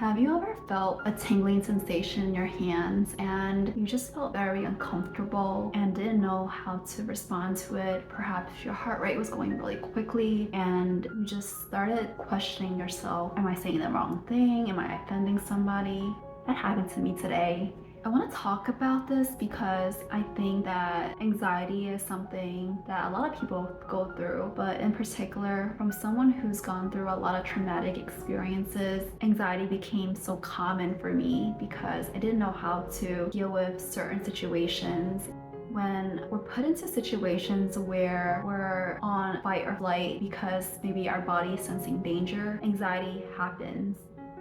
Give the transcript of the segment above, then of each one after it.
Have you ever felt a tingling sensation in your hands and you just felt very uncomfortable and didn't know how to respond to it? Perhaps your heart rate was going really quickly and you just started questioning yourself. Am I saying the wrong thing? Am I offending somebody? That happened to me today. I want to talk about this because I think that anxiety is something that a lot of people go through, but in particular, from someone who's gone through a lot of traumatic experiences, anxiety became so common for me because I didn't know how to deal with certain situations. When we're put into situations where we're on fight or flight because maybe our body is sensing danger, anxiety happens.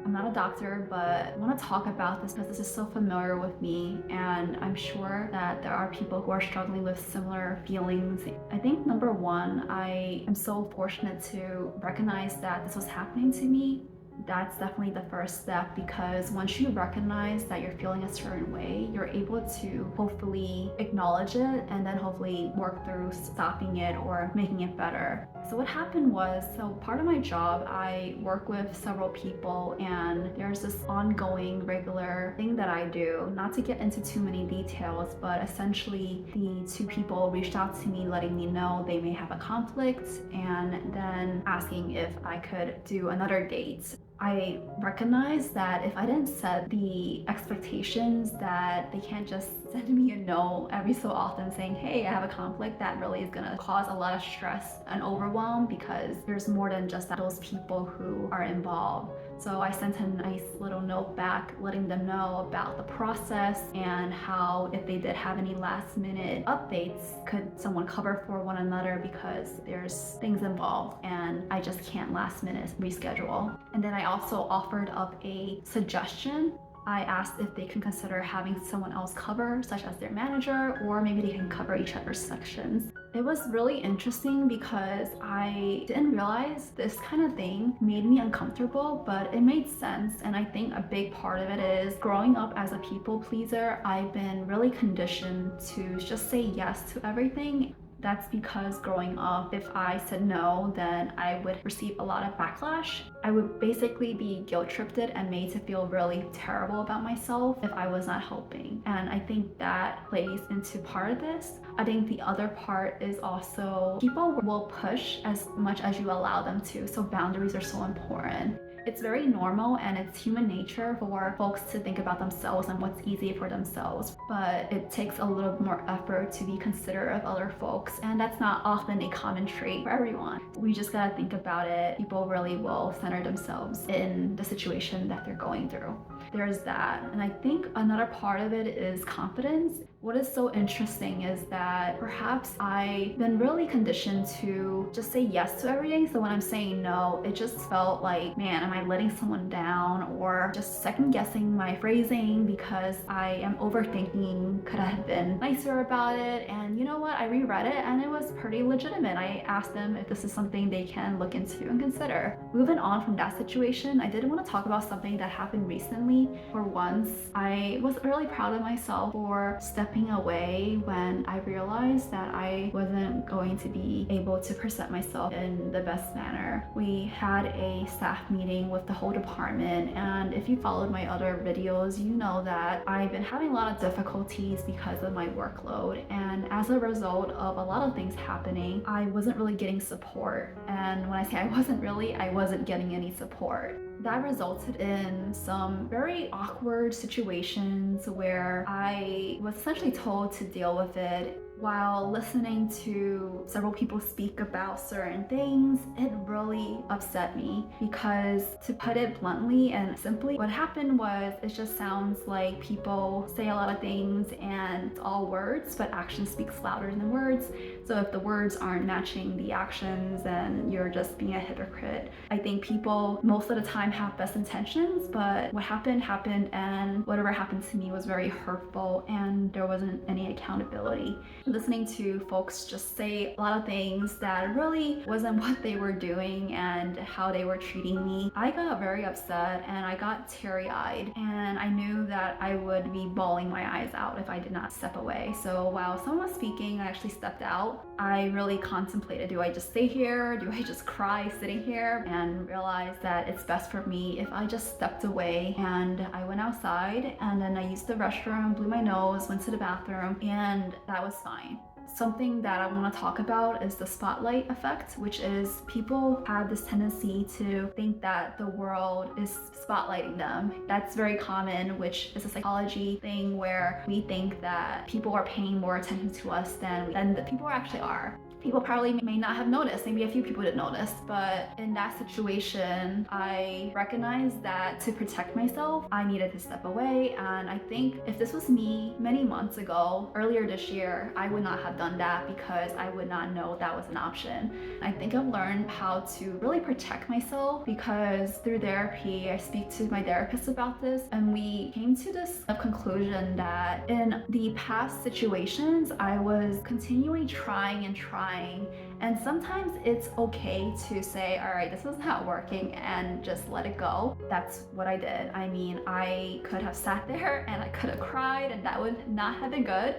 I'm not a doctor, but I want to talk about this because this is so familiar with me, and I'm sure that there are people who are struggling with similar feelings. I think number one, I am so fortunate to recognize that this was happening to me. That's definitely the first step, because once you recognize that you're feeling a certain way, you're able to hopefully acknowledge it and then hopefully work through stopping it or making it better. So what happened was, part of my job, I work with several people, and there's this ongoing regular thing that I do. Not to get into too many details, but essentially the two people reached out to me letting me know they may have a conflict and then asking if I could do another date. I recognize that if I didn't set the expectations that they can't just send me a note every so often saying, hey, I have a conflict, that really is gonna cause a lot of stress and overwhelm, because there's more than just those people who are involved. So I sent a nice little note back letting them know about the process and how if they did have any last minute updates, could someone cover for one another, because there's things involved and I just can't last minute reschedule. And then I also offered up a suggestion. I asked if they can consider having someone else cover, such as their manager, or maybe they can cover each other's sections. It was really interesting because I didn't realize this kind of thing made me uncomfortable, but it made sense. And I think a big part of it is growing up as a people pleaser, I've been really conditioned to just say yes to everything. That's because growing up, if I said no, then I would receive a lot of backlash. I would basically be guilt-tripped and made to feel really terrible about myself if I was not helping. And I think that plays into part of this. I think the other part is also people will push as much as you allow them to, so boundaries are so important. It's very normal and it's human nature for folks to think about themselves and what's easy for themselves, but it takes a little more effort to be considerate of other folks, and that's not often a common trait for everyone. We just gotta think about it. People really will center themselves in the situation that they're going through. There's that. And I think another part of it is confidence. What is so interesting is that perhaps I've been really conditioned to just say yes to everything. So when I'm saying no, it just felt like, man, am I letting someone down? Or just second guessing my phrasing because I am overthinking, could I have been nicer about it? And you know what? I reread it and it was pretty legitimate. I asked them if this is something they can look into and consider. Moving on from that situation, I did want to talk about something that happened recently. For once, I was really proud of myself for stepping away when I realized that I wasn't going to be able to present myself in the best manner. We had a staff meeting with the whole department, and if you followed my other videos, you know that I've been having a lot of difficulties because of my workload, and as a result of a lot of things happening, I wasn't really getting support. And when I say I wasn't getting any support. That resulted in some very awkward situations where I was essentially told to deal with it. While listening to several people speak about certain things, it really upset me because, to put it bluntly and simply, what happened was it just sounds like people say a lot of things and it's all words, but action speaks louder than words. So if the words aren't matching the actions, then you're just being a hypocrite. I think people most of the time have best intentions, but what happened, and whatever happened to me was very hurtful and there wasn't any accountability. listening to folks just say a lot of things that really wasn't what they were doing and how they were treating me, I got very upset and I got teary-eyed, and I knew that I would be bawling my eyes out if I did not step away. So while someone was speaking, I actually stepped out. I really contemplated, do I just stay here? Do I just cry sitting here? And realized that it's best for me if I just stepped away. And I went outside and then I used the restroom, blew my nose, went to the bathroom, and that was fine. Something that I want to talk about is the spotlight effect, which is people have this tendency to think that the world is spotlighting them. That's very common, which is a psychology thing where we think that people are paying more attention to us than the people actually are. People probably may not have noticed, maybe a few people didn't notice, but in that situation, I recognized that to protect myself, I needed to step away. And I think if this was me many months ago, earlier this year, I would not have done that because I would not know that was an option. I think I've learned how to really protect myself because through therapy, I speak to my therapist about this, and we came to this conclusion that in the past situations, I was continually trying, and sometimes it's okay to say, all right, this is not working, and just let it go. That's what I did. I mean, I could have sat there and I could have cried, and that would not have been good.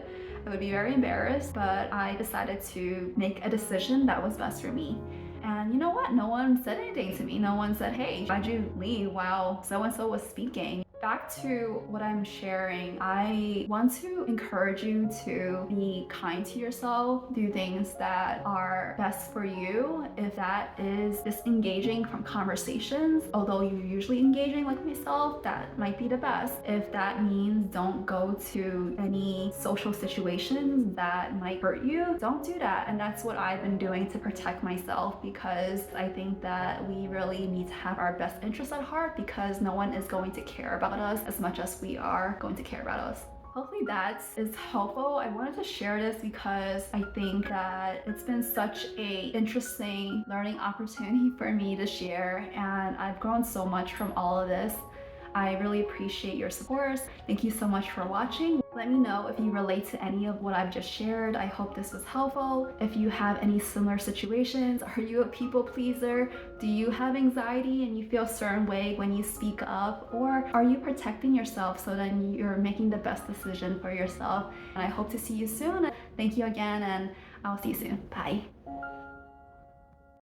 I would be very embarrassed, but I decided to make a decision that was best for me. And you know what? No one said anything to me. No one said, hey, why'd you leave while so-and-so was speaking? Back to what I'm sharing, I want to encourage you to be kind to yourself, do things that are best for you. If that is disengaging from conversations, although you're usually engaging like myself, that might be the best. If that means don't go to any social situations that might hurt you, don't do that. And that's what I've been doing to protect myself, because I think that we really need to have our best interests at heart, because no one is going to care about us as much as we are going to care about us. Hopefully that is helpful. I wanted to share this because I think that it's been such a interesting learning opportunity for me this year, and I've grown so much from all of this. I really appreciate your support. Thank you so much for watching. Let me know if you relate to any of what I've just shared. I hope this was helpful. If you have any similar situations, are you a people pleaser? Do you have anxiety and you feel a certain way when you speak up? Or are you protecting yourself so then you're making the best decision for yourself? And I hope to see you soon. Thank you again, and I'll see you soon. Bye.